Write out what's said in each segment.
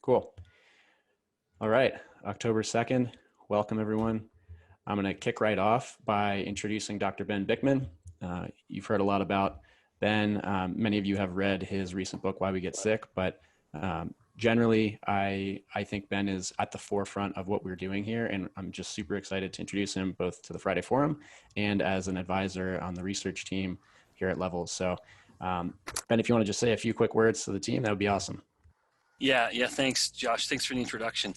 Cool. All right, October 2nd. Welcome, everyone. I'm going to kick right off by introducing Dr. Ben Bikman. You've heard a lot about Ben. Many of you have read his recent book, Why We Get Sick, but generally, I think Ben is at the forefront of what we're doing here, and I'm just super excited to introduce him both to the Friday Forum and as an advisor on the research team here at Levels. So, Ben, if you want to just say a few quick words to the team, that would be awesome. Yeah, thanks, Josh. Thanks for the introduction.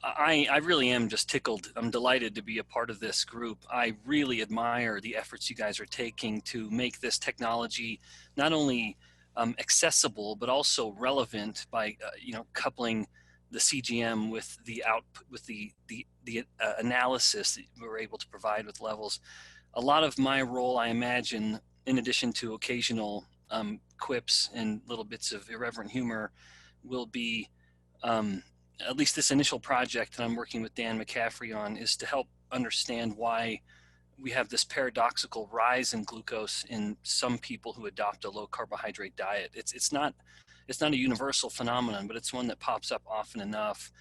I really am just tickled. I'm delighted to be a part of this group. I really admire the efforts you guys are taking to make this technology not only accessible but also relevant by coupling the CGM with the output with the analysis that we're able to provide with Levels. A lot of my role, I imagine, in addition to occasional quips and little bits of irreverent humor, will be at least this initial project that I'm working with Dan McCaffrey on is to help understand why we have this paradoxical rise in glucose in some people who adopt a low carbohydrate diet. It's not a universal phenomenon, but it's one that pops up often enough.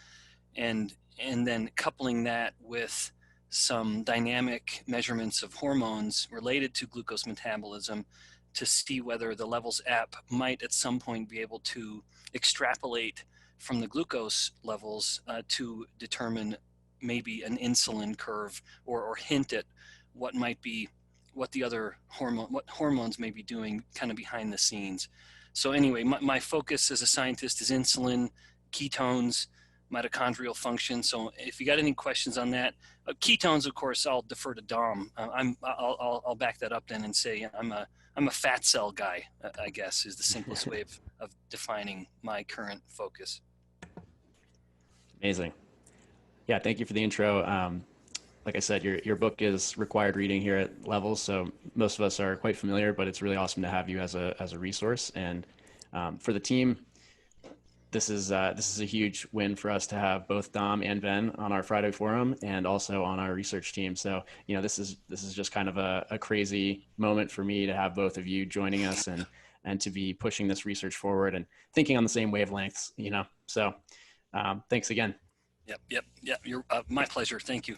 And then coupling that with some dynamic measurements of hormones related to glucose metabolism to see whether the Levels app might at some point be able to extrapolate from the glucose levels to determine maybe an insulin curve or hint at what the other hormones may be doing kind of behind the scenes. So anyway, my focus as a scientist is insulin, ketones, mitochondrial function. So if you got any questions on that, ketones, of course, I'll defer to Dom. I'll back that up then and say I'm a fat cell guy, I guess, is the simplest way of defining my current focus. Amazing. Yeah, thank you for the intro. Like I said, your book is required reading here at Levels, so most of us are quite familiar, but it's really awesome to have you as a resource. And for the team, this is a huge win for us to have both Dom and Ben on our Friday Forum and also on our research team. So, this is just kind of a crazy moment for me to have both of you joining us and to be pushing this research forward and thinking on the same wavelengths, So thanks again. Yep. You're my pleasure. Thank you.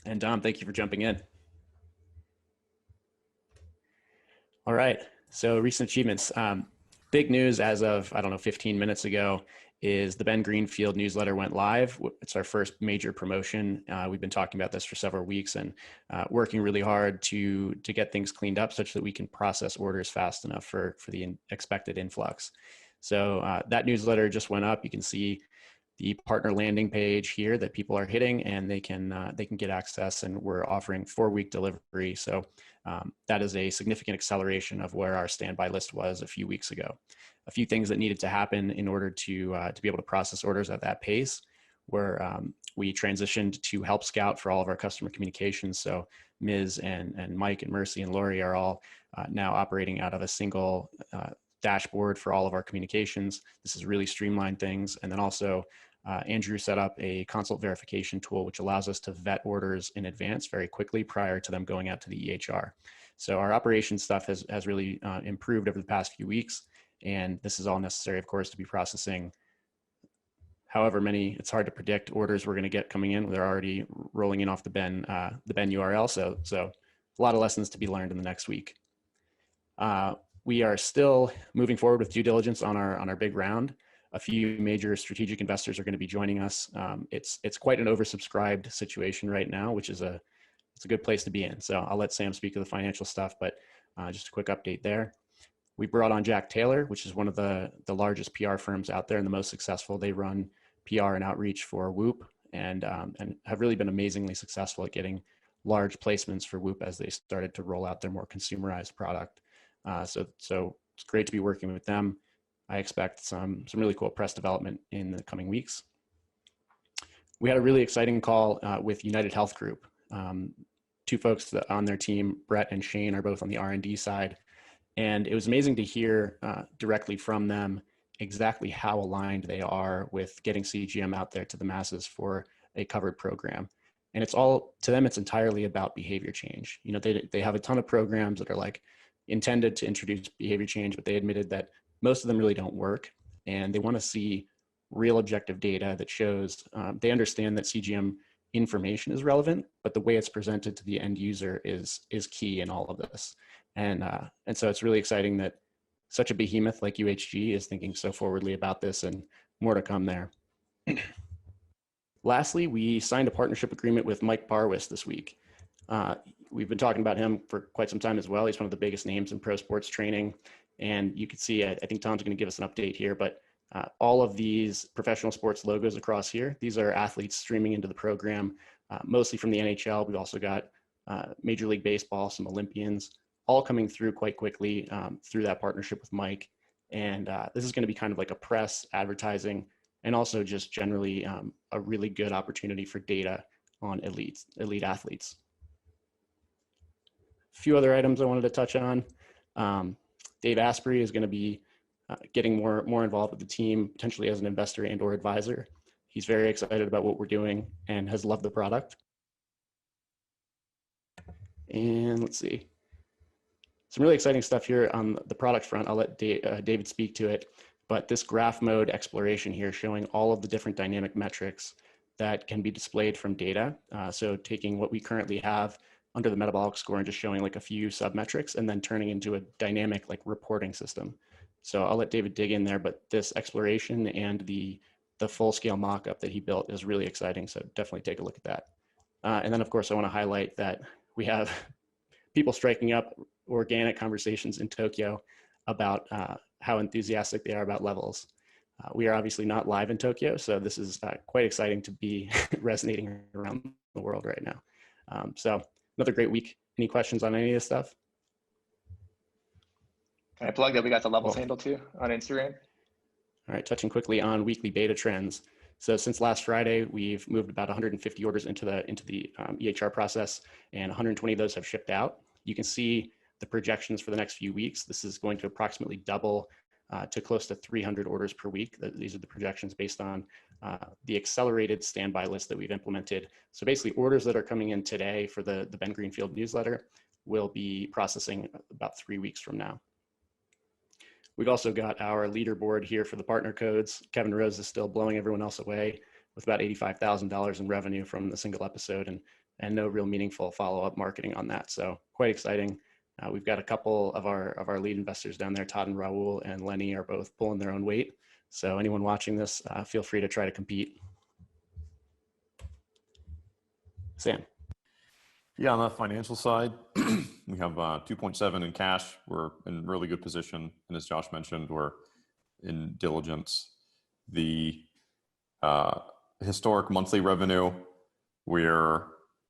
And Dom, thank you for jumping in. All right. So recent achievements. Big news as of, 15 minutes ago is the Ben Greenfield newsletter went live. It's our first major promotion. We've been talking about this for several weeks and working really hard to get things cleaned up such that we can process orders fast enough for the expected influx. So that newsletter just went up. You can see the partner landing page here that people are hitting, and they can get access, and we're offering 4-week delivery. So that is a significant acceleration of where our standby list was a few weeks ago. A few things that needed to happen in order to be able to process orders at that pace were we transitioned to Help Scout for all of our customer communications. So Ms. and Mike and Mercy and Lori are all now operating out of a single dashboard for all of our communications. This has really streamlined things. And then also Andrew set up a consult verification tool, which allows us to vet orders in advance very quickly prior to them going out to the EHR. So our operations stuff has really improved over the past few weeks. And this is all necessary, of course, to be processing however many, it's hard to predict, orders we're going to get coming in. They're already rolling in off the Ben URL. So a lot of lessons to be learned in the next week. We are still moving forward with due diligence on our big round. A few major strategic investors are going to be joining us. It's quite an oversubscribed situation right now, which is it's a good place to be in. So I'll let Sam speak to the financial stuff, but just a quick update there. We brought on Jack Taylor, which is one of the largest PR firms out there and the most successful. They run PR and outreach for Whoop and have really been amazingly successful at getting large placements for Whoop as they started to roll out their more consumerized product. So it's great to be working with them. I expect some really cool press development in the coming weeks. We had a really exciting call with United Health Group. Two folks on their team, Brett and Shane, are both on the R&D side. And it was amazing to hear directly from them exactly how aligned they are with getting CGM out there to the masses for a covered program. And it's all, to them, it's entirely about behavior change. They have a ton of programs that are like intended to introduce behavior change, but they admitted that most of them really don't work. And they want to see real objective data that shows they understand that CGM information is relevant, but the way it's presented to the end user is key in all of this. And so it's really exciting that such a behemoth like UHG is thinking so forwardly about this, and more to come there. Lastly, we signed a partnership agreement with Mike Barwis this week. We've been talking about him for quite some time as well. He's one of the biggest names in pro sports training. And you can see, I think Tom's going to give us an update here, but all of these professional sports logos across here, these are athletes streaming into the program, mostly from the NHL. We've also got Major League Baseball, some Olympians, all coming through quite quickly through that partnership with Mike. And this is going to be kind of like a press, advertising, and also just generally a really good opportunity for data on elite athletes. A few other items I wanted to touch on. Dave Asprey is going to be getting more involved with the team, potentially as an investor and or advisor. He's very excited about what we're doing and has loved the product. And let's see. Some really exciting stuff here on the product front. I'll let David speak to it. But this graph mode exploration here showing all of the different dynamic metrics that can be displayed from data. So taking what we currently have under the metabolic score and just showing like a few submetrics and then turning into a dynamic like reporting system. So I'll let David dig in there, but this exploration and the full scale mock-up that he built is really exciting. So definitely take a look at that. And then of course I want to highlight that we have people striking up organic conversations in Tokyo about how enthusiastic they are about levels. We are obviously not live in Tokyo, so this is quite exciting to be resonating around the world right now. So another great week. Any questions on any of this stuff? Can I plug that we got the levels handle too on Instagram? All right, touching quickly on weekly beta trends. So since last Friday, we've moved about 150 orders into the EHR process, and 120 of those have shipped out. You can see the projections for the next few weeks. This is going to approximately double to close to 300 orders per week. These are the projections based on the accelerated standby list that we've implemented. So basically orders that are coming in today for the Ben Greenfield newsletter will be processing about 3 weeks from now. We've also got our leaderboard here for the partner codes. Kevin Rose is still blowing everyone else away with about $85,000 in revenue from the single episode and no real meaningful follow-up marketing on that. So quite exciting. We've got a couple of our lead investors down there, Todd and Raul and Lenny are both pulling their own weight. So anyone watching this, feel free to try to compete. Sam. Yeah, on the financial side, we have 2.7 in cash. We're in really good position. And as Josh mentioned, we're in diligence. The historic monthly revenue, we're,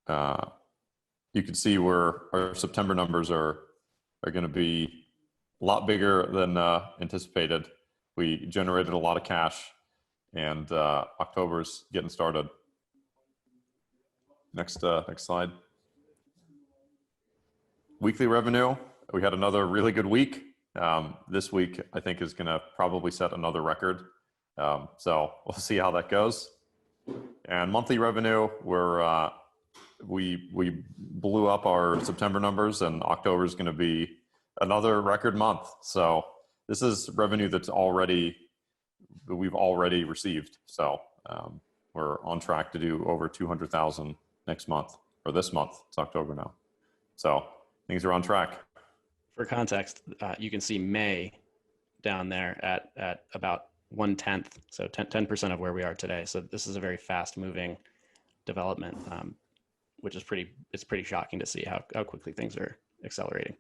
you can see where our September numbers are going to be a lot bigger than anticipated. We generated a lot of cash, and October's getting started. Next slide. Weekly revenue, we had another really good week. This week, I think, is going to probably set another record. So we'll see how that goes. And monthly revenue, we blew up our September numbers, and October is going to be another record month. So this is revenue we've already received. So we're on track to do over 200,000 next month, or this month. It's October now. So things are on track. For context, you can see May down there at about 1/10, so 10% of where we are today. So this is a very fast moving development, which is pretty shocking to see how quickly things are accelerating.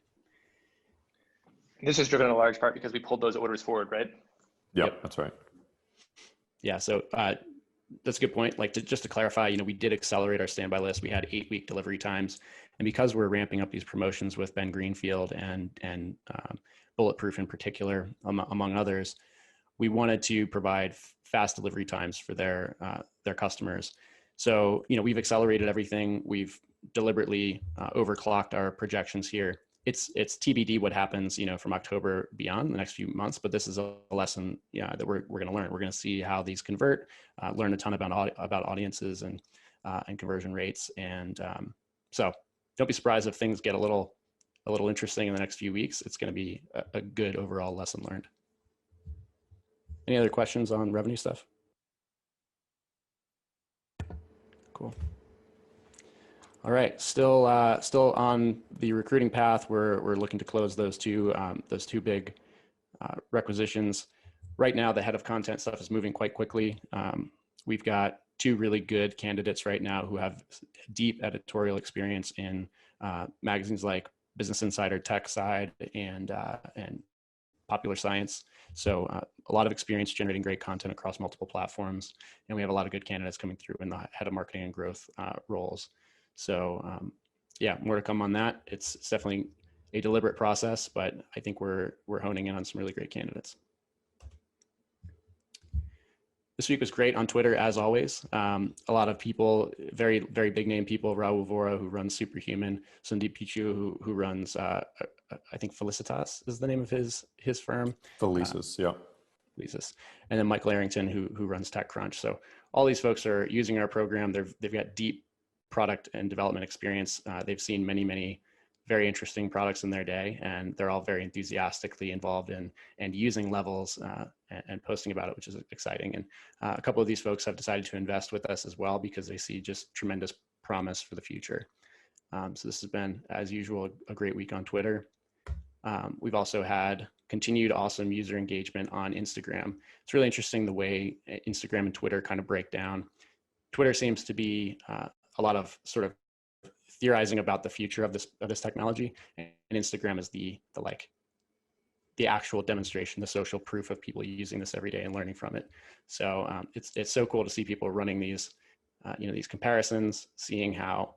This is driven in a large part because we pulled those orders forward, right? Yep. That's right. Yeah, so that's a good point. Like just to clarify, we did accelerate our standby list. We had 8-week delivery times, and because we're ramping up these promotions with Ben Greenfield and Bulletproof in particular, among others, we wanted to provide fast delivery times for their customers. So we've accelerated everything. We've deliberately overclocked our projections here. It's TBD what happens from October beyond the next few months, but this is a lesson that we're going to learn. We're going to see how these convert, learn a ton about audiences and conversion rates, and so don't be surprised if things get a little interesting in the next few weeks. It's going to be a good overall lesson learned. Any other questions on revenue stuff? Cool. All right, still on the recruiting path. We're looking to close those two big requisitions. Right now, the head of content stuff is moving quite quickly. We've got two really good candidates right now who have deep editorial experience in magazines like Business Insider, Tech Side, and Popular Science. So a lot of experience generating great content across multiple platforms, and we have a lot of good candidates coming through in the head of marketing and growth roles. So yeah, more to come on that. It's definitely a deliberate process, but I think we're honing in on some really great candidates. This week was great on Twitter, as always. A lot of people, very, very big name people, Raul Vora, who runs Superhuman, Sundeep Pichu, who runs, I think Felicitas is the name of his firm. Felicis, yeah. Felicis. And then Michael Arrington, who runs TechCrunch. So all these folks are using our program. They've got deep product and development experience. They've seen many, many very interesting products in their day, and they're all very enthusiastically involved in and using Levels and posting about it, which is exciting. And a couple of these folks have decided to invest with us as well because they see just tremendous promise for the future. So this has been, as usual, a great week on Twitter. We've also had continued awesome user engagement on Instagram. It's really interesting the way Instagram and Twitter kind of break down. Twitter seems to be a lot of sort of theorizing about the future of this technology, and Instagram is the actual demonstration, the social proof of people using this every day and learning from it. So it's so cool to see people running these these comparisons, seeing how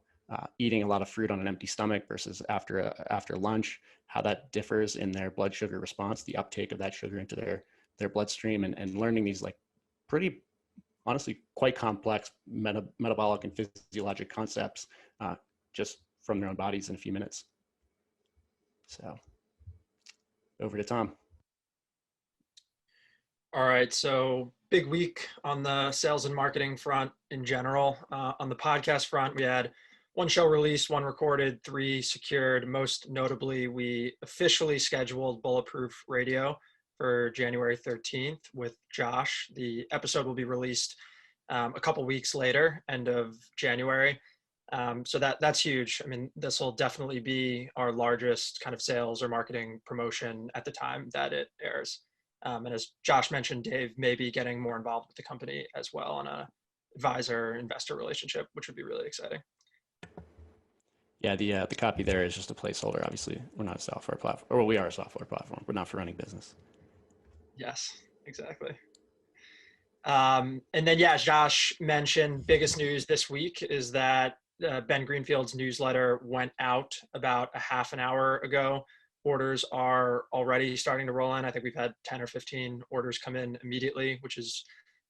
eating a lot of fruit on an empty stomach versus after lunch, how that differs in their blood sugar response, the uptake of that sugar into their bloodstream, and learning these like pretty honestly quite complex metabolic and physiologic concepts just from their own bodies in a few minutes. So over to Tom. All right, so big week on the sales and marketing front in general. On the podcast front, we had one show released, one recorded, 3 secured. Most notably, we officially scheduled Bulletproof Radio for January 13th with Josh. The episode will be released a couple weeks later, end of January. So that's huge. I mean, this will definitely be our largest kind of sales or marketing promotion at the time that it airs. And as Josh mentioned, Dave may be getting more involved with the company as well on a advisor-investor relationship, which would be really exciting. Yeah, the copy there is just a placeholder. Obviously, we're not a software platform, or we are a software platform. We're not for running business. Yes, exactly. And then, yeah, as Josh mentioned, biggest news this week is that Ben Greenfield's newsletter went out about a half an hour ago. Orders are already starting to roll in. I think we've had 10 or 15 orders come in immediately, which is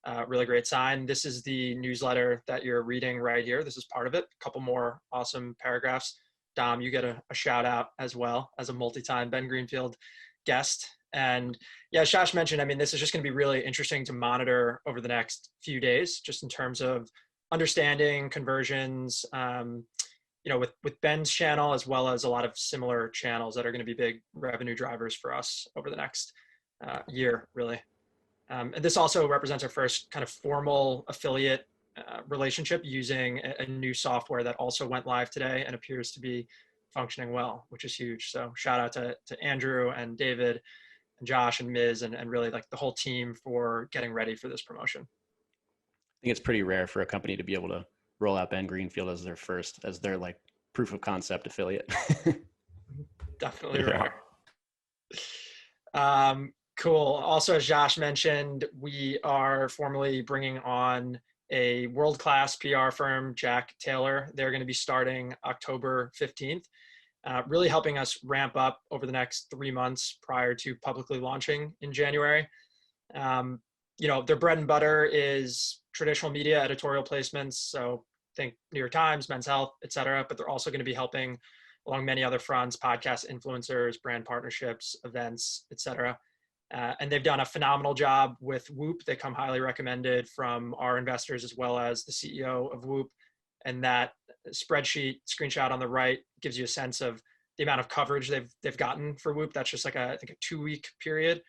a really great sign. This is the newsletter that you're reading right here. This is part of it. A couple more awesome paragraphs. Dom, you get a shout out as well as a multi-time Ben Greenfield guest. And yeah, as Josh mentioned, I mean, this is just going to be really interesting to monitor over the next few days, just in terms of understanding conversions, with Ben's channel, as well as a lot of similar channels that are going to be big revenue drivers for us over the next year, really. And this also represents our first kind of formal affiliate relationship using a new software that also went live today and appears to be functioning well, which is huge. So shout out to Andrew and David and Josh and Miz and really like the whole team for getting ready for this promotion. I think it's pretty rare for a company to be able to roll out Ben Greenfield as their like proof of concept affiliate. Definitely rare. Cool. Also, as Josh mentioned, we are formally bringing on a world-class PR firm, Jack Taylor. They're going to be starting October 15th, really helping us ramp up over the next 3 months prior to publicly launching in January. Their bread and butter is traditional media editorial placements. So think New York Times, Men's Health, et cetera, but they're also going to be helping along many other fronts, podcast influencers, brand partnerships, events, et cetera. And they've done a phenomenal job with Whoop. They come highly recommended from our investors as well as the CEO of Whoop. And that spreadsheet screenshot on the right gives you a sense of the amount of coverage they've gotten for Whoop. That's just like I think a 2-week period.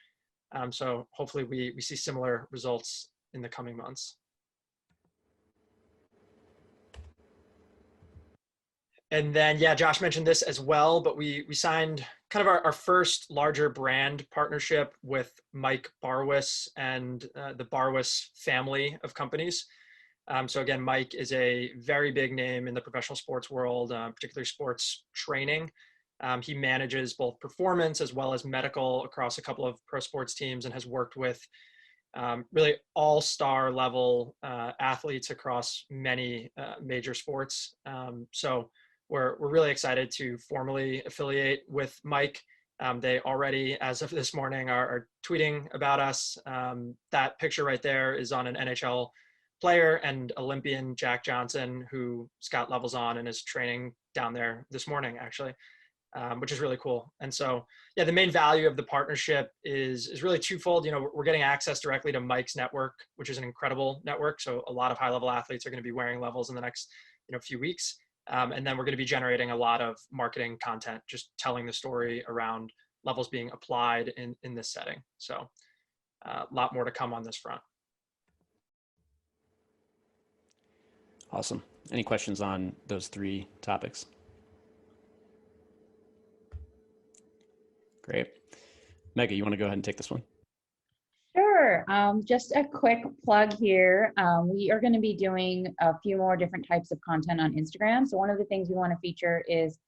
So hopefully we see similar results in the coming months. And then, yeah, Josh mentioned this as well, but we signed kind of our first larger brand partnership with Mike Barwis and the Barwis family of companies. So again, Mike is a very big name in the professional sports world, particularly sports training. He manages both performance as well as medical across a couple of pro sports teams and has worked with really all-star level athletes across many major sports. So we're really excited to formally affiliate with Mike. They already, as of this morning, are tweeting about us. That picture right there is on an NHL player and Olympian Jack Johnson, who Scott levels on and is training down there this morning, actually, which is really cool. And so, yeah, the main value of the partnership is really twofold. You know, we're getting access directly to Mike's network, which is an incredible network. So a lot of high-level athletes are going to be wearing levels in the next, few weeks. And then we're going to be generating a lot of marketing content, just telling the story around levels being applied in this setting. So a lot more to come on this front. Awesome. Any questions on those three topics? Great. Mega, you want to go ahead and take this one? Sure. Just a quick plug here. We are going to be doing a few more different types of content on Instagram. So one of the things we want to feature is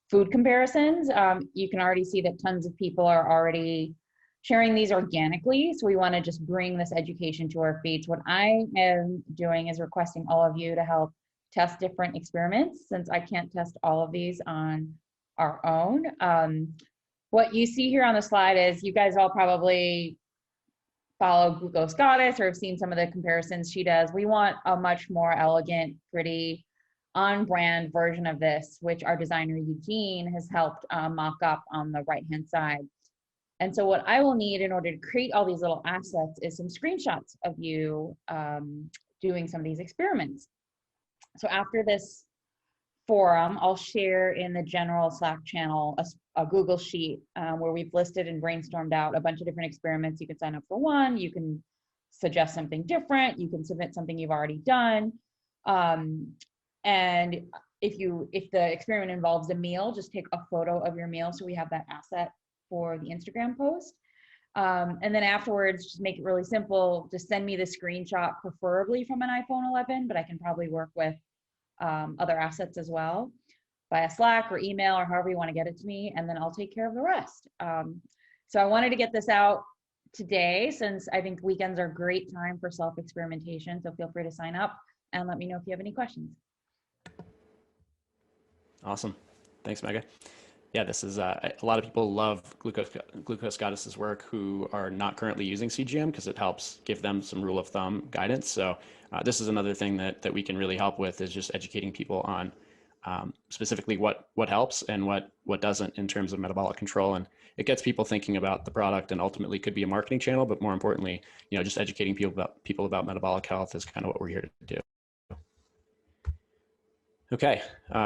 food comparisons. You can already see that tons of people are already sharing these organically. So we want to just bring this education to our feeds. What I am doing is requesting all of you to help test different experiments, since I can't test all of these on our own. What you see here on the slide is, you guys all probably follow Glucose Goddess or have seen some of the comparisons she does. We want a much more elegant, pretty, on-brand version of this, which our designer Eugene has helped mock up on the right-hand side. And so what I will need in order to create all these little assets is some screenshots of you doing some of these experiments. So after this forum, I'll share in the general Slack channel a Google Sheet where we've listed and brainstormed out a bunch of different experiments. You can sign up for one, you can suggest something different, you can submit something you've already done. And if the experiment involves a meal, just take a photo of your meal so we have that asset for the Instagram post. And then afterwards, just make it really simple. Just send me the screenshot, preferably from an iPhone 11, but I can probably work with other assets as well, via Slack or email or however you want to get it to me, and then I'll take care of the rest. So I wanted to get this out today, since I think weekends are a great time for self-experimentation. So feel free to sign up and let me know if you have any questions. Awesome. Thanks, Mega. Yeah, this is a lot of people love Glucose Goddess's work who are not currently using CGM, because it helps give them some rule of thumb guidance. So this is another thing that we can really help with, is just educating people on specifically what helps and what doesn't in terms of metabolic control. And it gets people thinking about the product, and ultimately could be a marketing channel, but more importantly, just educating people about metabolic health is kind of what we're here to do. Okay,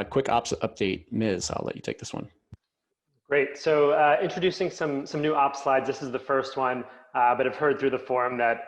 quick ops update. Ms., I'll let you take this one. Great. So introducing some new ops slides. This is the first one, but I've heard through the forum that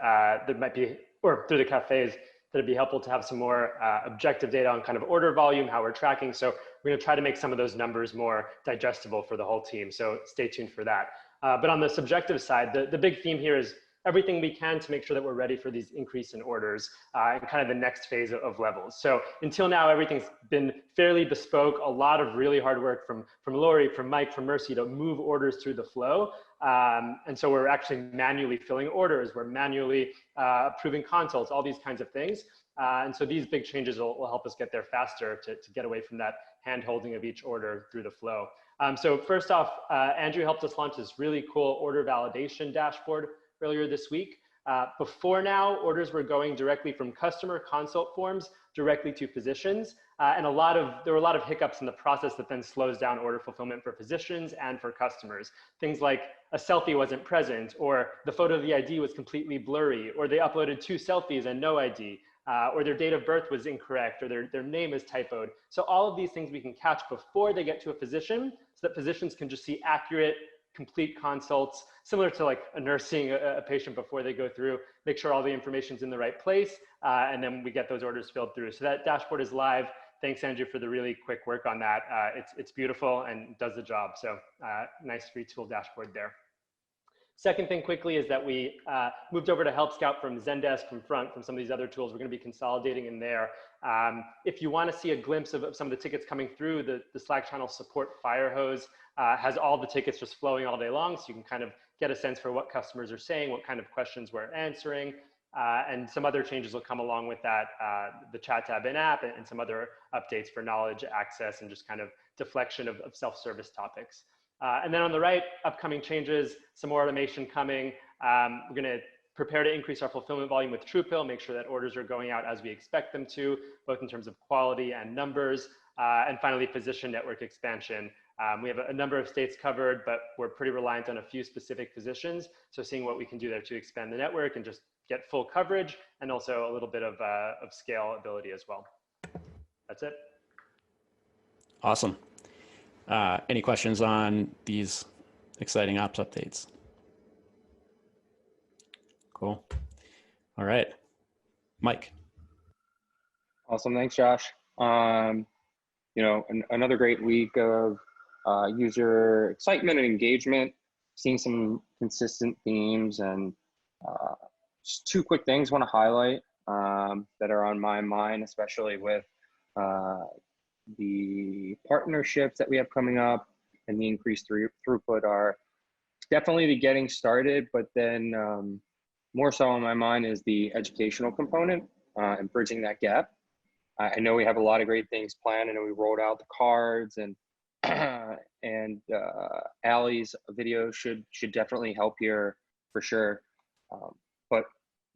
there might be, or through the cafes, that it'd be helpful to have some more objective data on kind of order volume, how we're tracking. So we're going to try to make some of those numbers more digestible for the whole team. So stay tuned for that. But on the subjective side, the big theme here is everything we can to make sure that we're ready for these increase in orders and kind of the next phase of levels. So until now, everything's been fairly bespoke, a lot of really hard work from Lori, from Mike, from Mercy to move orders through the flow. And so we're actually manually filling orders, we're manually approving consults, all these kinds of things. And so these big changes will help us get there faster to get away from that hand holding of each order through the flow. So first off, Andrew helped us launch this really cool order validation dashboard earlier this week. Before now, orders were going directly from customer consult forms directly to physicians. And there were a lot of hiccups in the process that then slows down order fulfillment for physicians and for customers. Things like a selfie wasn't present, or the photo of the ID was completely blurry, or they uploaded 2 selfies and no ID, or their date of birth was incorrect, or their name is typoed. So all of these things we can catch before they get to a physician, so that physicians can just see accurate, complete consults, similar to like a nurse seeing a patient before they go through, make sure all the information's in the right place, and then we get those orders filled through. So that dashboard is live. thanks, Andrew, for the really quick work on that. It's beautiful and does the job. So nice free tool dashboard there. Second thing quickly is that we moved over to Help Scout from Zendesk, from Front, from some of these other tools. We're going to be consolidating in there. If you want to see a glimpse of some of the tickets coming through, the Slack channel support Firehose has all the tickets just flowing all day long. So you can kind of get a sense for what customers are saying, what kind of questions we're answering. And some other changes will come along with that, the chat tab in-app and some other updates for knowledge access and just kind of deflection of self-service topics. And then on the right, upcoming changes, some more automation coming. We're going to prepare to increase our fulfillment volume with TruePill, make sure that orders are going out as we expect them to, both in terms of quality and numbers. And finally, physician network expansion. We have a number of states covered, but we're pretty reliant on a few specific physicians. So seeing what we can do there to expand the network and just get full coverage, and also a little bit of scalability as well. That's it. Awesome. Any questions on these exciting ops updates? Cool. All right, Mike. Awesome. Thanks, Josh. Another great week of user excitement and engagement, seeing some consistent themes, and just two quick things I want to highlight that are on my mind, especially with the partnerships that we have coming up and the increased throughput are definitely the getting started, but then more so on my mind is the educational component and bridging that gap. I know we have a lot of great things planned. I know we rolled out the cards, and Allie's video should definitely help here for sure. But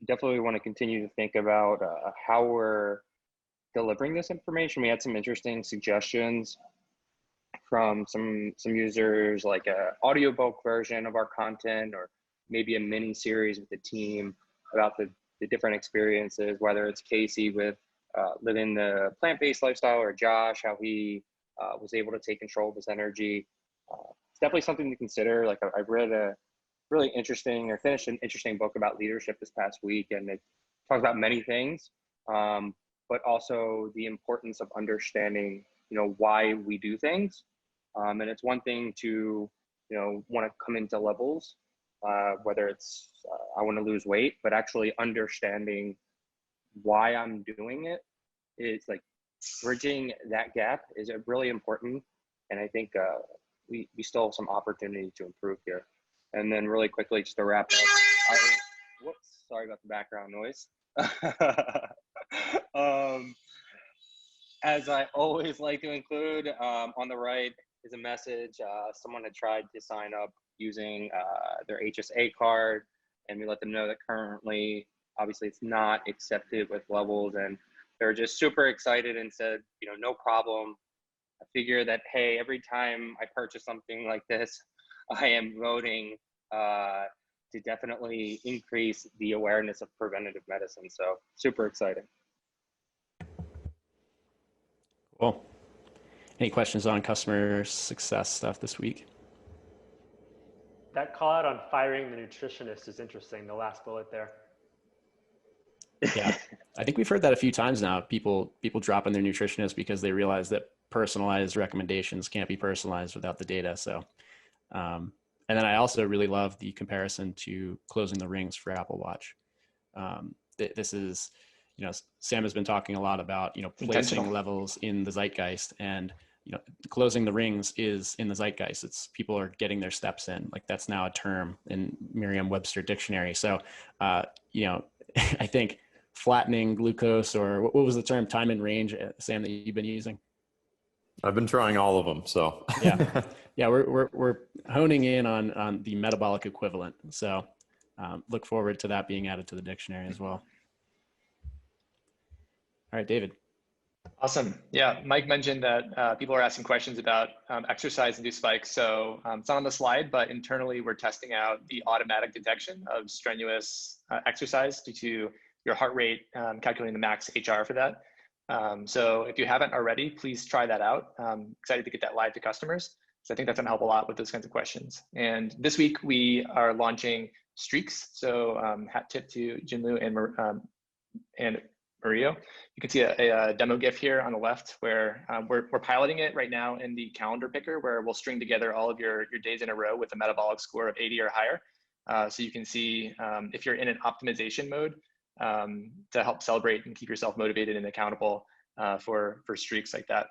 definitely want to continue to think about how we're delivering this information. We had some interesting suggestions from some users, like a audiobook version of our content, or maybe a mini series with the team about the different experiences, whether it's Casey with living the plant-based lifestyle, or Josh, how he was able to take control of his energy. It's definitely something to consider. Like I've read a really interesting, or finished an interesting book about leadership this past week, and it talks about many things, but also the importance of understanding, why we do things. And it's one thing to, want to come into levels, whether it's I want to lose weight, but actually understanding why I'm doing it is like bridging that gap is really important. And I think we still have some opportunity to improve here. And then really quickly, just to wrap up, whoops, sorry about the background noise. As I always like to include, on the right is a message. Someone had tried to sign up using their HSA card, and we let them know that currently, obviously, it's not accepted with levels, and they're just super excited and said, no problem. I figure that, hey, every time I purchase something like this, I am voting to definitely increase the awareness of preventative medicine. So super exciting. Cool. Any questions on customer success stuff this week? That call out on firing the nutritionist is interesting, the last bullet there. Yeah, I think we've heard that a few times now. People dropping their nutritionist because they realize that personalized recommendations can't be personalized without the data. So, and then I also really love the comparison to closing the rings for Apple Watch. This is, Sam has been talking a lot about, placing levels in the zeitgeist, and, closing the rings is in the zeitgeist. It's people are getting their steps in. Like that's now a term in Merriam-Webster dictionary. So, I think flattening glucose, or what was the term, time in range, Sam, that you've been using? I've been trying all of them. So yeah, we're honing in on the metabolic equivalent. So look forward to that being added to the dictionary as well. All right, David. Awesome. Yeah, Mike mentioned that people are asking questions about exercise-induced spikes. So it's not on the slide, but internally we're testing out the automatic detection of strenuous exercise due to your heart rate, calculating the max HR for that. So if you haven't already, please try that out. Excited to get that live to customers. So I think that's gonna help a lot with those kinds of questions. And this week we are launching streaks. So hat tip to Jinlu and Murillo. You can see a demo GIF here on the left where we're piloting it right now in the calendar picker, where we'll string together all of your days in a row with a metabolic score of 80 or higher. So you can see if you're in an optimization mode to help celebrate and keep yourself motivated and accountable for streaks like that.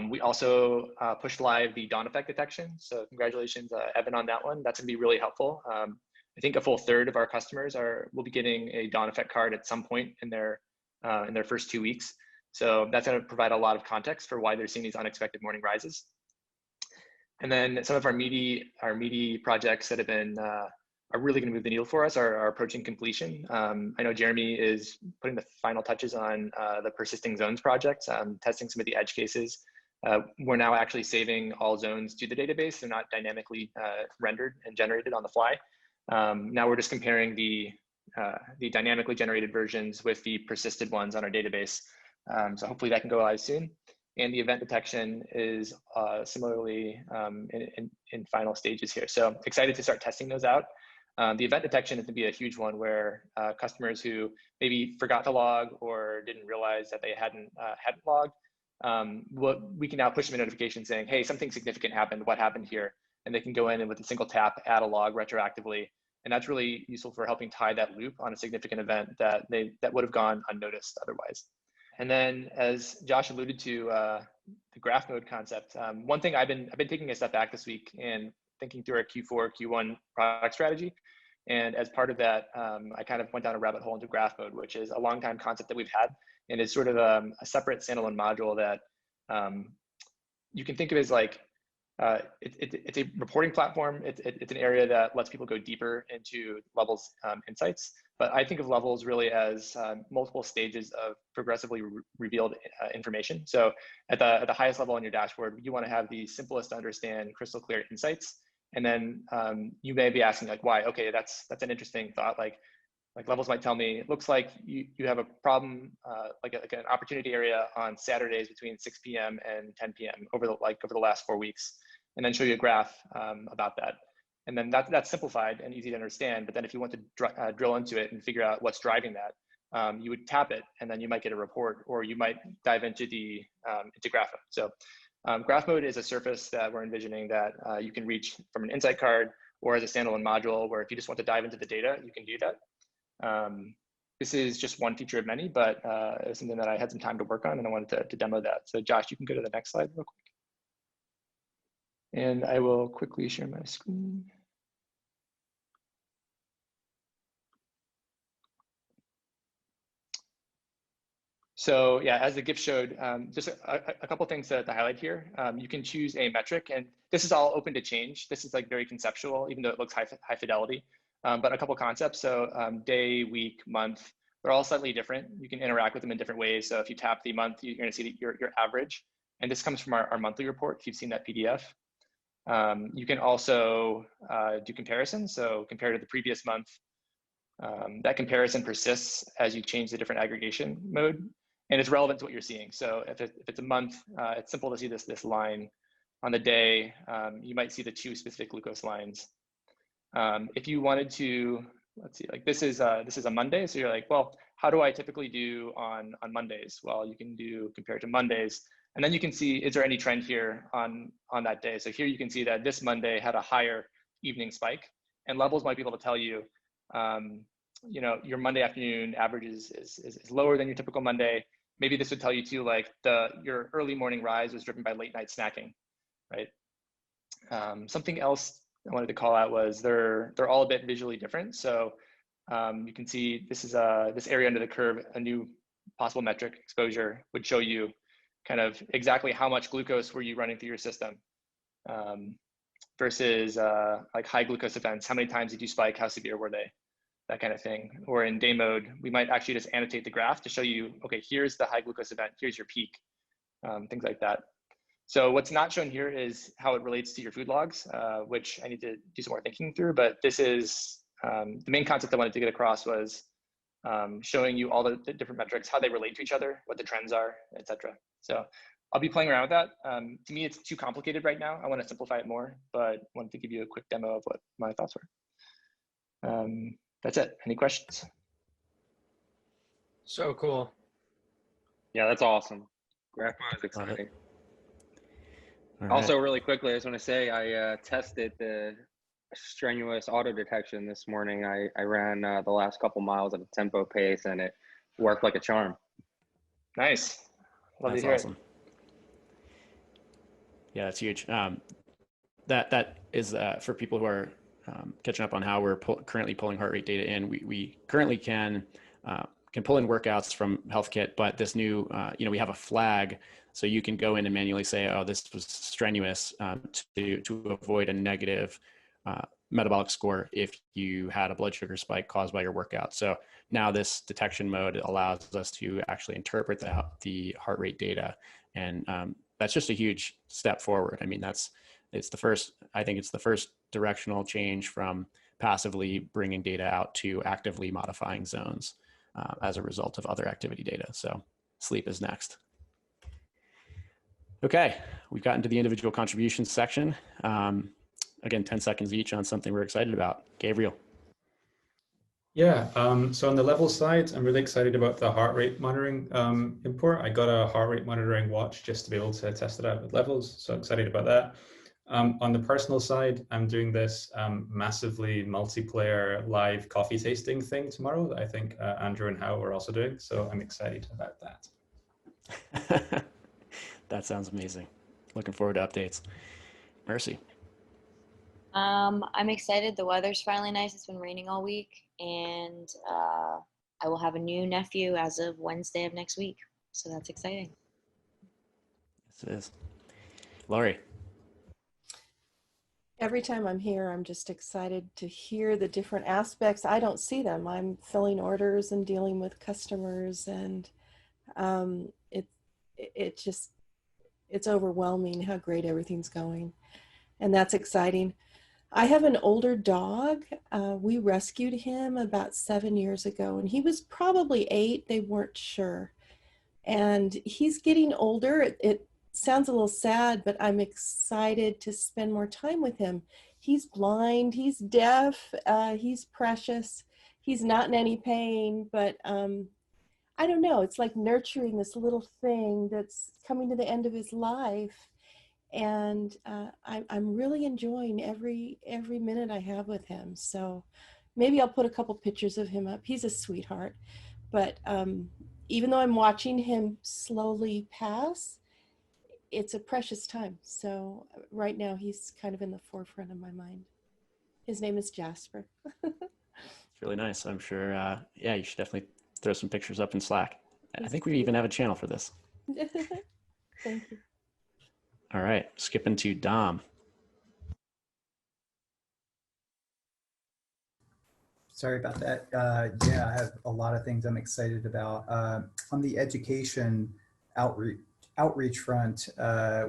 We also pushed live the dawn effect detection. So congratulations, Evan, on that one. That's gonna be really helpful. I think a full third of our customers will be getting a dawn effect card at some point in their first 2 weeks. So that's gonna provide a lot of context for why they're seeing these unexpected morning rises. And then some of our meaty projects that have been are really going to move the needle for us are approaching completion. I know Jeremy is putting the final touches on the persisting zones project, testing some of the edge cases. We're now actually saving all zones to the database. They're not dynamically rendered and generated on the fly. Now we're just comparing the dynamically generated versions with the persisted ones on our database. So hopefully that can go live soon. And the event detection is similarly in final stages here. So excited to start testing those out. The event detection is going to be a huge one where customers who maybe forgot to log or didn't realize that they hadn't logged, we can now push them a notification saying, hey, something significant happened, what happened here? And they can go in and with a single tap, add a log retroactively. And that's really useful for helping tie that loop on a significant event that would have gone unnoticed otherwise. And then as Josh alluded to the graph mode concept, one thing I've been taking a step back this week and thinking through our Q4, Q1 product strategy. And as part of that, I kind of went down a rabbit hole into graph mode, which is a long time concept that we've had. And it's sort of a separate standalone module that you can think of as like, it's a reporting platform. It's an area that lets people go deeper into levels insights. But I think of levels really as multiple stages of progressively revealed information. So at the highest level on your dashboard, you want to have the simplest to understand, crystal clear insights. And then you may be asking like, why? Okay, that's an interesting thought. Like levels might tell me, it looks like you have a problem, like an opportunity area on Saturdays between 6 p.m. and 10 p.m. over the last 4 weeks, and then show you a graph about that. And then that's simplified and easy to understand. But then if you want to drill into it and figure out what's driving that, you would tap it, and then you might get a report, or you might dive into into graph mode. So graph mode is a surface that we're envisioning that you can reach from an insight card or as a standalone module, where if you just want to dive into the data, you can do that. This is just one feature of many, but it was something that I had some time to work on, and I wanted to demo that. So Josh, you can go to the next slide real quick. And I will quickly share my screen. So yeah, as the GIF showed, just a couple things to highlight here. You can choose a metric, and this is all open to change. This is like very conceptual, even though it looks high fidelity. But a couple concepts, so day, week, month, they're all slightly different. You can interact with them in different ways. So if you tap the month, you're gonna see your average. And this comes from our monthly report, if you've seen that PDF. You can also do comparisons, so compare to the previous month. That comparison persists as you change the different aggregation mode, and it's relevant to what you're seeing. So if it's a month, it's simple to see this line. On the day, you might see the two specific glucose lines. If you wanted to, let's see, like this is a Monday, so you're like, well, how do I typically do on Mondays? Well, you can do compare to Mondays. And then you can see, is there any trend here on that day? So here you can see that this Monday had a higher evening spike, and levels might be able to tell you, you know, your Monday afternoon average is lower than your typical Monday. Maybe this would tell you too, like your early morning rise was driven by late night snacking, right? Something else I wanted to call out was they're all a bit visually different. So you can see this is this area under the curve, a new possible metric exposure would show you kind of exactly how much glucose were you running through your system versus like high glucose events. How many times did you spike? How severe were they? That kind of thing. Or in day mode, we might actually just annotate the graph to show you, okay, here's the high glucose event, here's your peak, things like that. So what's not shown here is how it relates to your food logs, which I need to do some more thinking through, but this is the main concept I wanted to get across was showing you all the different metrics, how they relate to each other, what the trends are, etc. So I'll be playing around with that. To me, it's too complicated right now. I want to simplify it more, but wanted to give you a quick demo of what my thoughts were. That's it. Any questions? So cool. Yeah, that's awesome. That's Love it. exciting. All right. Also, really quickly, I just want to say I tested the strenuous auto detection this morning. I ran the last couple miles at a tempo pace, and it worked like a charm. Nice. Love That's to hear awesome. Yeah, that's huge. That is for people who are catching up on how we're currently pulling heart rate data in. We currently can pull in workouts from HealthKit, but this new, we have a flag, so you can go in and manually say, oh, this was strenuous, to avoid a negative metabolic score if you had a blood sugar spike caused by your workout. So now this detection mode allows us to actually interpret the heart rate data, and that's just a huge step forward. I mean, it's the first directional change from passively bringing data out to actively modifying zones as a result of other activity data. So sleep is next. Okay, we've gotten to the individual contributions section. Again, 10 seconds each on something we're excited about. Gabriel. Yeah, so on the level side, I'm really excited about the heart rate monitoring import. I got a heart rate monitoring watch just to be able to test it out with levels, so excited about that. On the personal side, I'm doing this massively multiplayer live coffee tasting thing tomorrow that I think Andrew and Hao are also doing, so I'm excited about that. That sounds amazing. Looking forward to updates. Mercy. I'm excited. The weather's finally nice. It's been raining all week, and I will have a new nephew as of Wednesday of next week. So that's exciting. Yes, it is. Laurie. Every time I'm here, I'm just excited to hear the different aspects. I don't see them. I'm filling orders and dealing with customers, and it's overwhelming how great everything's going, and that's exciting. I have an older dog. We rescued him about 7 years ago, and he was probably 8. They weren't sure. And he's getting older. It sounds a little sad, but I'm excited to spend more time with him. He's blind, he's deaf, he's precious. He's not in any pain, but I don't know. It's like nurturing this little thing that's coming to the end of his life. And I'm really enjoying every minute I have with him. So maybe I'll put a couple pictures of him up. He's a sweetheart. But even though I'm watching him slowly pass, it's a precious time. So right now he's kind of in the forefront of my mind. His name is Jasper. It's really nice. I'm sure, yeah, you should definitely throw some pictures up in Slack. I think we even have a channel for this. Thank you. All right, skipping to Dom. Sorry about that. Yeah, I have a lot of things I'm excited about. On the education outreach front,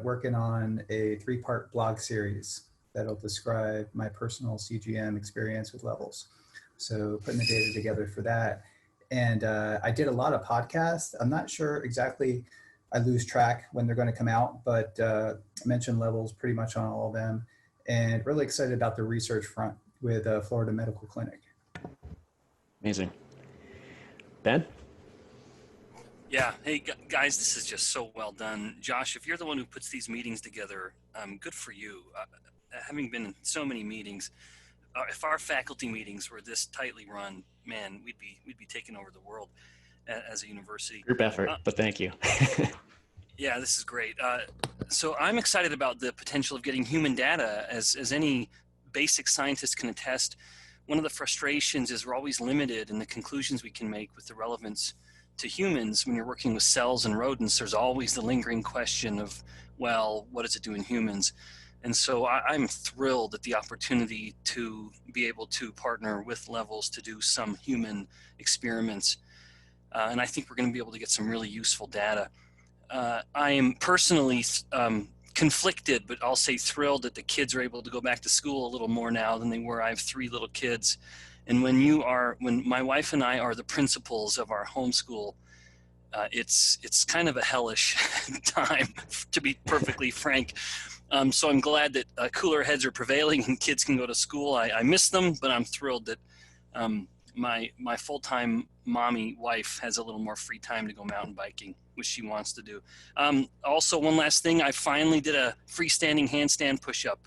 working on a 3-part blog series that'll describe my personal CGM experience with levels. So putting the data together for that. And I did a lot of podcasts. I'm not sure exactly, I lose track when they're going to come out, but I mentioned levels pretty much on all of them, and really excited about the research front with Florida Medical Clinic. Amazing. Ben? Yeah. Hey, guys, this is just so well done. Josh, if you're the one who puts these meetings together, good for you. Having been in so many meetings, if our faculty meetings were this tightly run, man, we'd be taking over the world as a university. Group effort, but thank you. Yeah, this is great. So I'm excited about the potential of getting human data. As any basic scientist can attest, one of the frustrations is we're always limited in the conclusions we can make with the relevance to humans. When you're working with cells and rodents, there's always the lingering question of, well, what does it do in humans? And so I'm thrilled at the opportunity to be able to partner with Levels to do some human experiments. And I think we're going to be able to get some really useful data. I am personally conflicted, but I'll say thrilled that the kids are able to go back to school a little more now than they were. I have 3 little kids. And when my wife and I are the principals of our homeschool, it's kind of a hellish time, to be perfectly frank. So I'm glad that cooler heads are prevailing and kids can go to school. I miss them, but I'm thrilled that my full-time mommy wife has a little more free time to go mountain biking, which she wants to do. Also, one last thing, I finally did a freestanding handstand push-up,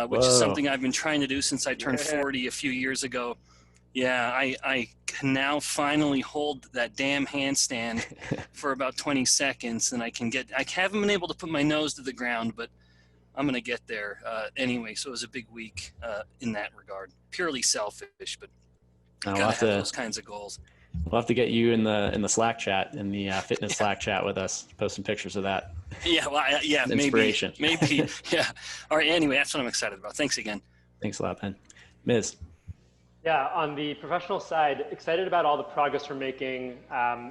which is something I've been trying to do since I turned 40 a few years ago. Yeah, I can now finally hold that damn handstand for about 20 seconds, and I haven't been able to put my nose to the ground, but I'm going to get there anyway. So it was a big week in that regard. Purely selfish, but I gotta have those kinds of goals. We'll have to get you in the Slack chat, in the fitness Slack chat with us. Post some pictures of that. Yeah, well, Inspiration. maybe. Yeah. All right. Anyway, that's what I'm excited about. Thanks again. Thanks a lot, Ben. Ms. Yeah, on the professional side, excited about all the progress we're making,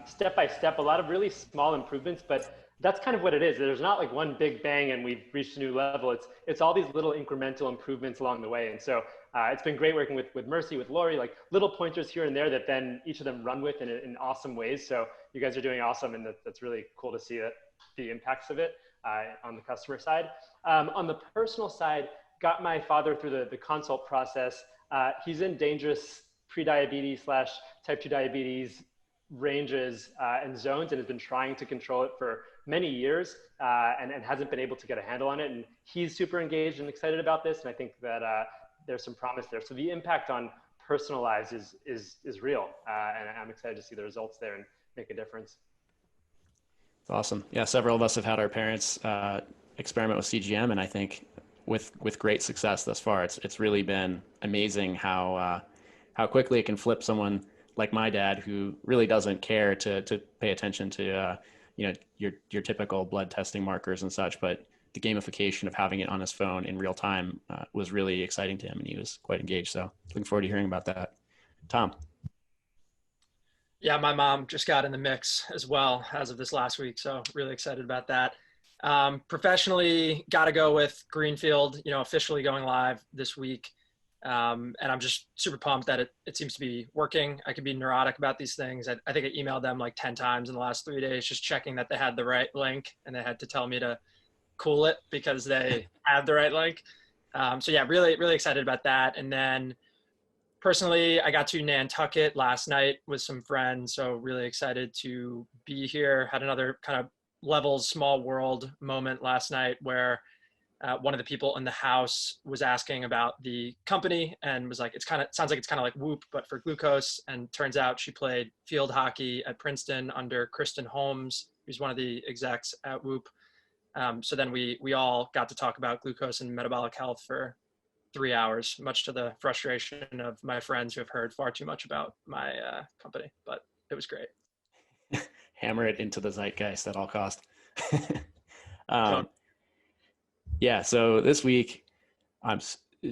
step by step, a lot of really small improvements, but that's kind of what it is. There's not like one big bang and we've reached a new level. It's all these little incremental improvements along the way. And so it's been great working with Mercy, with Lori, like little pointers here and there that then each of them run with in awesome ways. So you guys are doing awesome, and that's really cool to see the impacts of it on the customer side. On the personal side, got my father through the consult process. He's in dangerous prediabetes / type 2 diabetes ranges and zones, and has been trying to control it for many years and hasn't been able to get a handle on it. And he's super engaged and excited about this. And I think that there's some promise there. So the impact on personal lives is real. And I'm excited to see the results there and make a difference. It's awesome. Yeah, several of us have had our parents experiment with CGM, and I think with great success thus far. It's really been amazing how quickly it can flip someone like my dad, who really doesn't care to pay attention to your typical blood testing markers and such, but the gamification of having it on his phone in real time was really exciting to him, and he was quite engaged. So looking forward to hearing about that. Tom. Yeah, my mom just got in the mix as well as of this last week, so really excited about that. Professionally, got to go with Greenfield, officially going live this week. And I'm just super pumped that it seems to be working. I could be neurotic about these things. I think I emailed them like 10 times in the last 3 days, just checking that they had the right link, and they had to tell me to cool it because they had the right link. So yeah, really, really excited about that. And then personally, I got to Nantucket last night with some friends. So really excited to be here. Had another kind of Levels small world moment last night where one of the people in the house was asking about the company and was like, sounds like it's kind of like Whoop, but for glucose. And turns out she played field hockey at Princeton under Kristen Holmes, who's one of the execs at Whoop. So then we all got to talk about glucose and metabolic health for 3 hours, much to the frustration of my friends who have heard far too much about my company, but it was great. Hammer it into the zeitgeist at all cost. Yeah, so this week,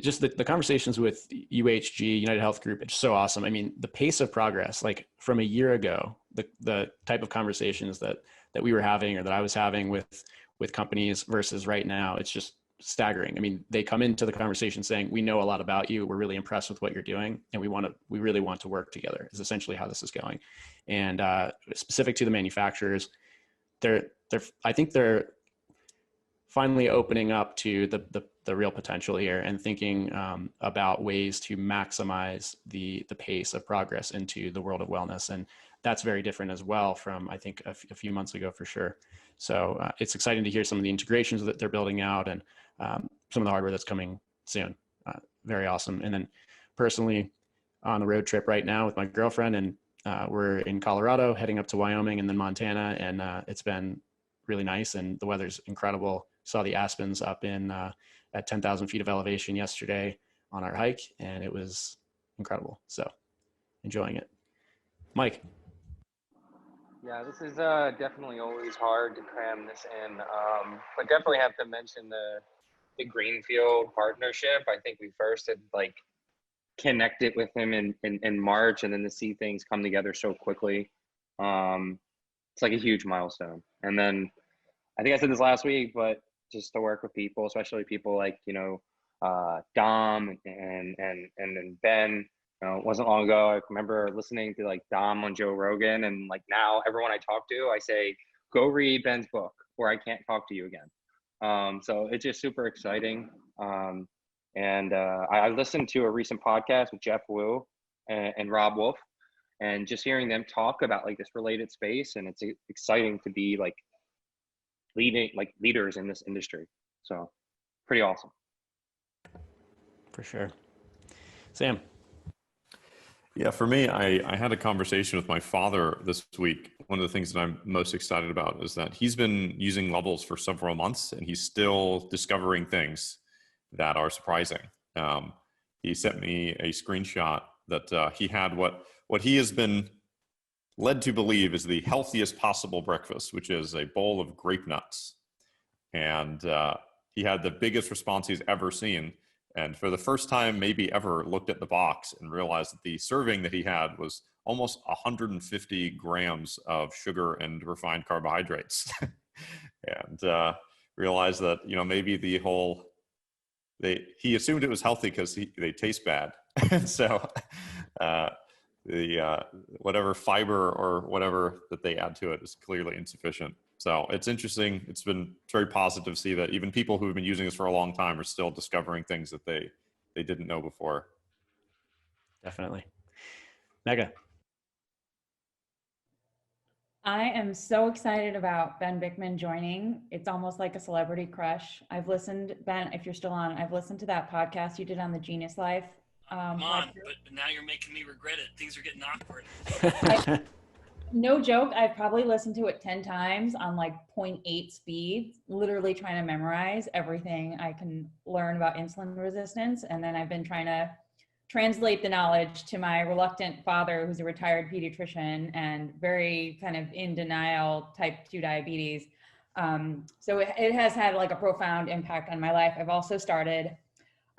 just the conversations with UHG, United Health Group, it's so awesome. I mean, the pace of progress, like from a year ago, the type of conversations that we were having or that I was having with companies versus right now, it's just staggering. I mean, they come into the conversation saying, we know a lot about you. We're really impressed with what you're doing. And we really want to work together is essentially how this is going. And specific to the manufacturers, I think they're finally opening up to the real potential here and thinking about ways to maximize the pace of progress into the world of wellness. And that's very different as well from, I think, a few months ago for sure. So it's exciting to hear some of the integrations that they're building out and some of the hardware that's coming soon. Very awesome. And then personally on a road trip right now with my girlfriend, and we're in Colorado heading up to Wyoming and then Montana. And it's been really nice. And the weather's incredible. Saw the aspens up at 10,000 feet of elevation yesterday on our hike, and it was incredible. So enjoying it. Mike. Yeah, this is definitely always hard to cram this in, but definitely have to mention the Greenfield partnership. I think we first had connected with him in March, and then to see things come together so quickly, it's like a huge milestone. And then I think I said this last week, but just to work with people, especially people like Dom and Ben. It wasn't long ago. I remember listening to Dom on Joe Rogan, and now everyone I talk to, I say, go read Ben's book or I can't talk to you again. So it's just super exciting. And I listened to a recent podcast with Jeff Wu and Rob Wolf, and just hearing them talk about like this related space, and it's exciting to be like leaders in this industry. So pretty awesome. For sure. Sam. Yeah, for me, I had a conversation with my father this week. One of the things that I'm most excited about is that he's been using levels for several months, and he's still discovering things that are surprising. He sent me a screenshot that he had what he has been led to believe is the healthiest possible breakfast, which is a bowl of grape nuts. And he had the biggest response he's ever seen. And for the first time, maybe ever, looked at the box and realized that the serving that he had was almost 150 grams of sugar and refined carbohydrates. And realized that, maybe he assumed it was healthy because they taste bad. And so whatever fiber or whatever that they add to it is clearly insufficient. So it's interesting. It's been very positive to see that even people who have been using this for a long time are still discovering things that they didn't know before. Definitely. Mega. I am so excited about Ben Bikman joining. It's almost like a celebrity crush. I've listened, Ben, if you're still on, I've listened to that podcast you did on the Genius Life. I'm on, but now you're making me regret it. Things are getting awkward. No joke, I've probably listened to it 10 times on like 0.8 speed, literally trying to memorize everything I can learn about insulin resistance. And then I've been trying to translate the knowledge to my reluctant father, who's a retired pediatrician and very kind of in denial type 2 diabetes. So it has had like a profound impact on my life. I've also started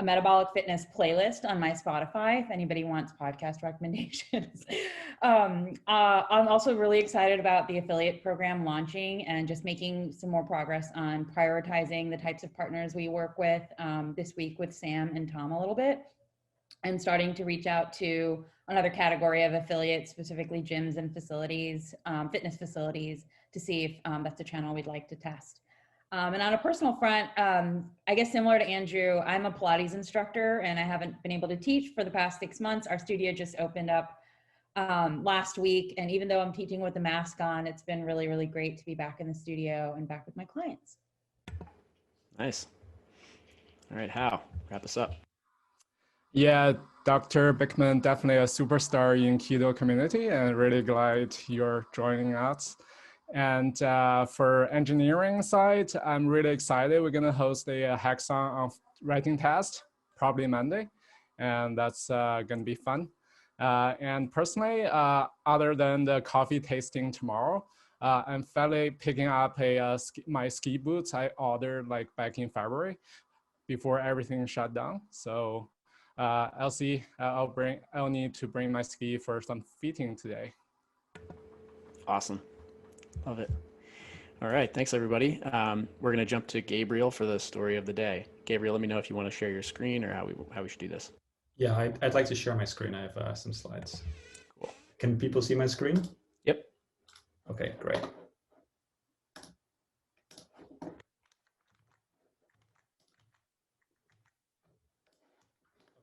a metabolic fitness playlist on my Spotify if anybody wants podcast recommendations. I'm also really excited about the affiliate program launching and just making some more progress on prioritizing the types of partners we work with this week with Sam and Tom a little bit, and starting to reach out to another category of affiliates, specifically gyms and facilities, fitness facilities, to see if that's a channel we'd like to test. And on a personal front, I guess similar to Andrew, I'm a Pilates instructor and I haven't been able to teach for the past 6 months. Our studio just opened up last week. And even though I'm teaching with a mask on, it's been really, really great to be back in the studio and back with my clients. Nice. All right, Hal, wrap us up. Yeah, Dr. Bikman, definitely a superstar in keto community, and really glad you're joining us. And for engineering side, I'm really excited. We're gonna host a hackathon of writing test, probably Monday, and that's gonna be fun. And personally, other than the coffee tasting tomorrow, I'm finally picking up my ski boots I ordered like back in February before everything shut down. So I'll see. I'll need to bring my ski for some fitting today. Awesome. Love it. All right. Thanks, everybody. We're going to jump to Gabriel for the story of the day. Gabriel, let me know if you want to share your screen or how we should do this. Yeah, I'd like to share my screen. I have some slides. Cool. Can people see my screen? Yep. Okay, great.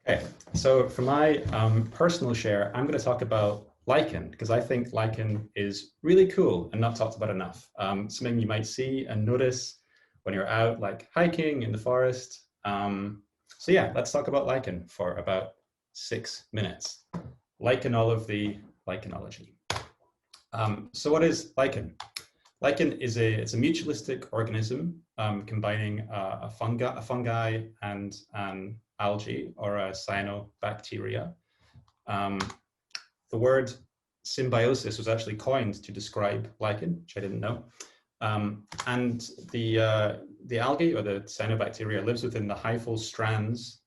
Okay, so for my personal share, I'm going to talk about lichen, because I think lichen is really cool and not talked about enough. Something you might see and notice when you're out like hiking in the forest. So yeah, let's talk about lichen for about 6 minutes. Lichenology. So what is lichen? Lichen is it's a mutualistic organism combining a fungi and an algae or a cyanobacteria. The word symbiosis was actually coined to describe lichen, which I didn't know. And the algae or the cyanobacteria lives within the hyphal strands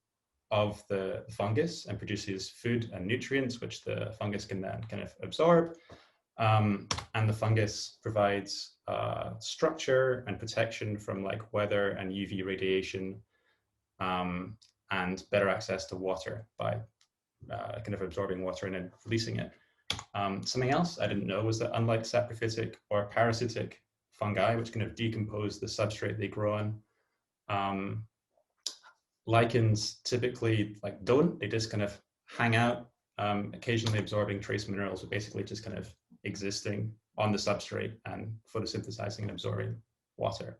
of the fungus and produces food and nutrients, which the fungus can then kind of absorb. And the fungus provides structure and protection from like weather and UV radiation, and better access to water by kind of absorbing water and then releasing it. Something else I didn't know was that unlike saprophytic or parasitic fungi, which kind of decompose the substrate they grow on, lichens typically like don't. They just kind of hang out occasionally absorbing trace minerals, but basically just kind of existing on the substrate and photosynthesizing and absorbing water.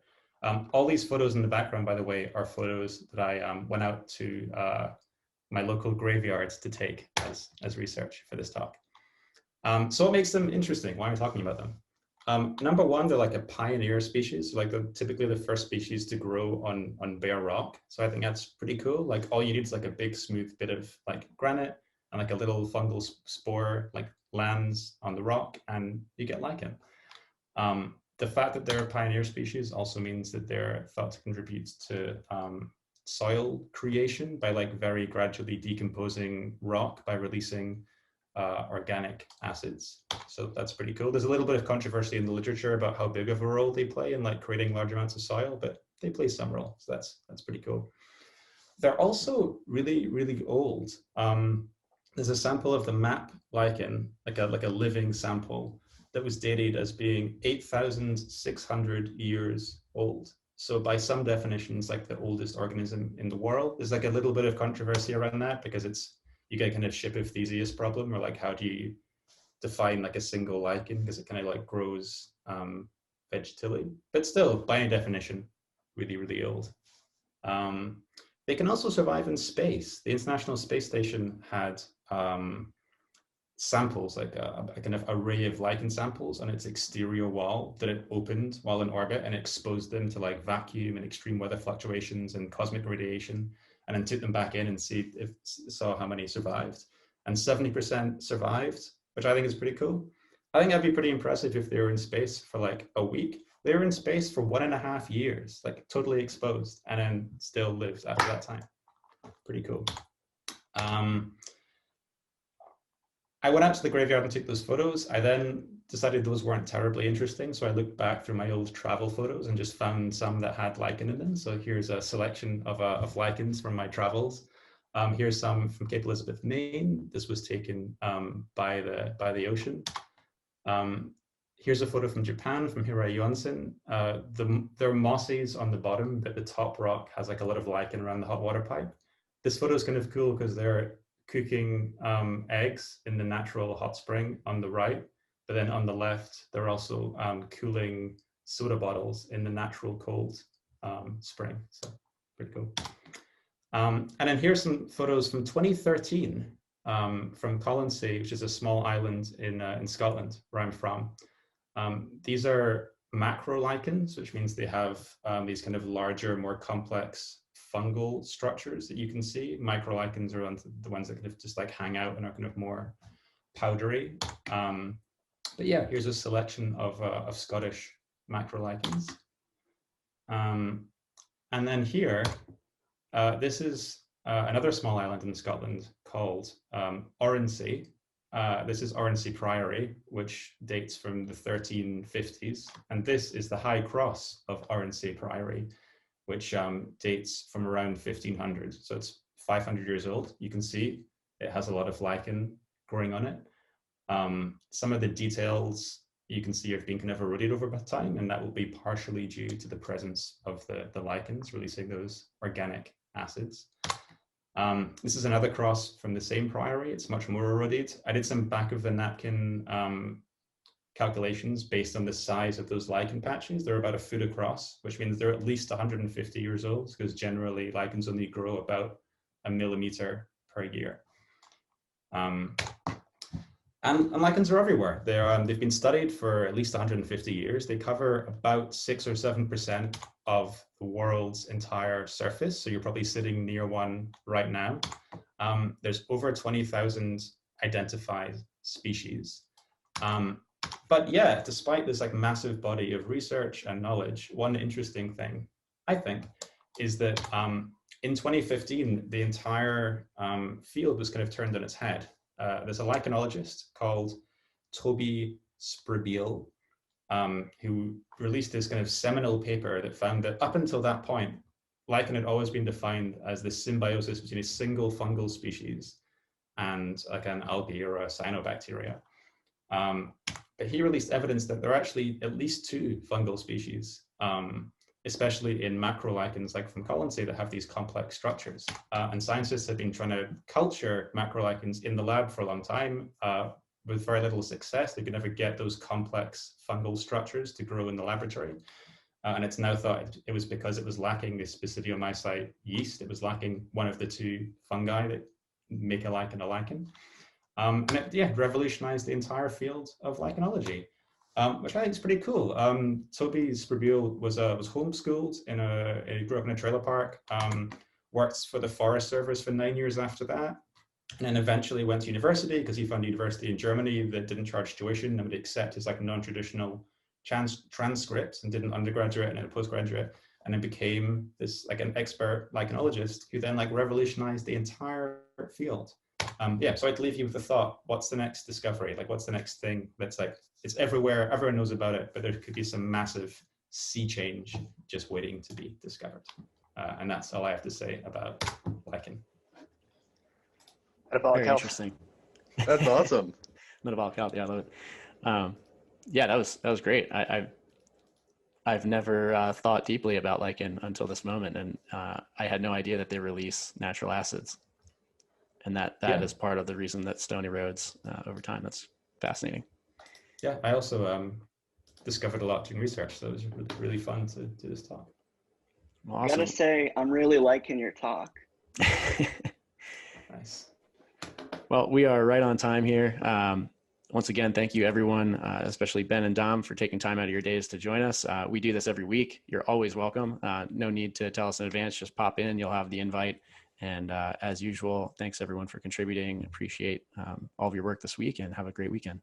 All these photos in the background, by the way, are photos that I went out to my local graveyards to take as research for this talk. So what makes them interesting? Why am I talking about them? Number one, they're like a pioneer species, like they're typically the first species to grow on bare rock. So I think that's pretty cool. Like all you need is like a big smooth bit of like granite and like a little fungal spore like lands on the rock and you get lichen. The fact that they're a pioneer species also means that they're thought to contribute to soil creation by like very gradually decomposing rock by releasing organic acids. So that's pretty cool. There's a little bit of controversy in the literature about how big of a role they play in like creating large amounts of soil, but they play some role. So that's pretty cool. They're also really, really old. There's a sample of the map lichen, like a living sample that was dated as being 8,600 years old. So by some definitions, like the oldest organism in the world. There's like a little bit of controversy around that because you get kind of ship of theseus problem, or like how do you define like a single lichen because it kind of like grows vegetably, but still by any definition, really, really old. They can also survive in space. The International Space Station had samples, like a kind of array of lichen samples on its exterior wall that it opened while in orbit and exposed them to like vacuum and extreme weather fluctuations and cosmic radiation, and then took them back in and saw how many survived. And 70% survived, which I think is pretty cool. I think that'd be pretty impressive if they were in space for like a week. They were in space for 1.5 years, like totally exposed, and then still lived after that time. Pretty cool. I went out to the graveyard and took those photos. I then decided those weren't terribly interesting, so I looked back through my old travel photos and just found some that had lichen in them. So here's a selection of lichens from my travels. Here's some from Cape Elizabeth, Maine. This was taken by the ocean. Here's a photo from Japan, from Hirai Yonsen. There are mosses on the bottom, but the top rock has like a lot of lichen around the hot water pipe. This photo is kind of cool because they're cooking eggs in the natural hot spring on the right, but then on the left, they're also cooling soda bottles in the natural cold spring. So pretty cool. And then here's some photos from 2013 from Colonsay, which is a small island in Scotland, where I'm from. These are macro lichens, which means they have these kind of larger, more complex fungal structures that you can see. Microlichens are the ones that kind of just like hang out and are kind of more powdery. But yeah, here's a selection of Scottish macrolichens. And then here, this is another small island in Scotland called Oronsay. This is Oronsay Priory, which dates from the 1350s. And this is the High Cross of Oronsay Priory, which dates from around 1500. So it's 500 years old. You can see it has a lot of lichen growing on it. Some of the details you can see have been kind of eroded over time, and that will be partially due to the presence of the lichens releasing those organic acids. This is another cross from the same priory. It's much more eroded. I did some back of the napkin calculations based on the size of those lichen patches. They're about 1 foot across, which means they're at least 150 years old, because generally lichens only grow about 1 millimeter per year. And lichens are everywhere. They've been studied for at least 150 years. They cover about 6 or 7% of the world's entire surface. So you're probably sitting near one right now. There's over 20,000 identified species. But yeah, despite this like massive body of research and knowledge, one interesting thing, I think, is that in 2015, the entire field was kind of turned on its head. There's a lichenologist called Toby Spribiel, who released this kind of seminal paper that found that up until that point, lichen had always been defined as the symbiosis between a single fungal species and like an algae or a cyanobacteria. But he released evidence that there are actually at least 2 fungal species especially in macrolichens like from Colonsay that have these complex structures. And scientists have been trying to culture macrolichens in the lab for a long time with very little success. They could never get those complex fungal structures to grow in the laboratory. And it's now thought it was because it was lacking this basidiomycete yeast. It was lacking one of the two fungi that make a lichen a lichen. And it revolutionized the entire field of lichenology, which I think is pretty cool. Toby Sperbiel was homeschooled he grew up in a trailer park, worked for the Forest Service for 9 years after that, and then eventually went to university because he found a university in Germany that didn't charge tuition and would accept his like non-traditional transcripts, and did an undergraduate and then a postgraduate, and then became this like an expert lichenologist who then like revolutionized the entire field. So I'd leave you with the thought, what's the next discovery? Like, what's the next thing that's like, it's everywhere, everyone knows about it, but there could be some massive sea change just waiting to be discovered. And that's all I have to say about lichen. Very interesting. That's awesome. Metabolic health, yeah, I love it. Yeah, that was great. I've never thought deeply about lichen until this moment, and I had no idea that they release natural acids, and that is part of the reason that stone erodes over time. That's fascinating. Yeah, I also discovered a lot doing research, so it was really fun to do this talk. Well, I awesome. gotta say, I'm really liking your talk. Nice. Well, we are right on time here. Once again, thank you everyone, especially Ben and Dom, for taking time out of your days to join us. We do this every week. You're always welcome. No need to tell us in advance, just pop in, you'll have the invite. And as usual, thanks everyone for contributing. Appreciate all of your work this week, and have a great weekend.